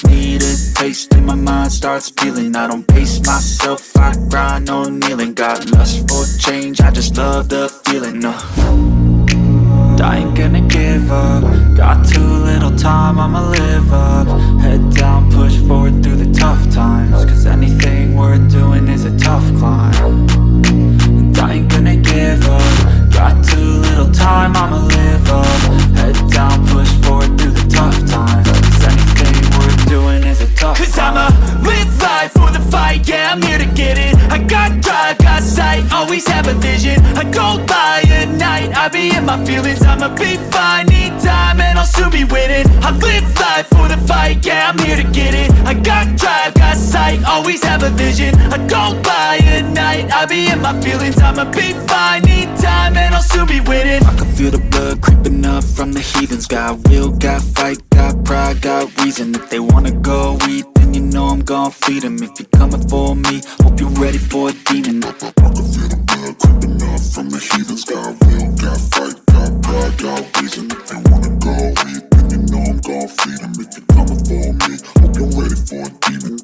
just need a taste and my mind starts peeling. I don't pace myself, I grind, no kneeling. Got lust for change, I just love the feeling. I ain't gonna give up. Got too little time, I'ma live up. Head down, push forward through the tough times, cause anything worth doing is a tough climb. And I ain't gonna give up. Got too little time, I'ma live up. Head down, push forward through the tough times, cause anything worth doing is a tough climb. Cause I'ma live life for the fight, yeah, I'm here to get it. I got drive, got sight, always have a vision. I go by at night, I be in my feelings. I'ma be fine, need time, and I'll soon be winning. I live life for the fight, yeah, I'm here to get it. I got drive, got sight, always have a vision. I go by at night, I be in my feelings. I'ma be fine, need time, and I'll soon be winning. I can feel the blood creeping up from the heathens. Got will, got fight, got pride, got reason. If they wanna go eat, then you know I'm gon' feed them. If you're coming for me, hope you're ready for a demon. I can feel the blood creeping up from the heathens. Got will, got fight, got pride, got reason. If they wanna go eat, then you know I'm gon' feed them. If you're coming for me, hope you're ready for a demon.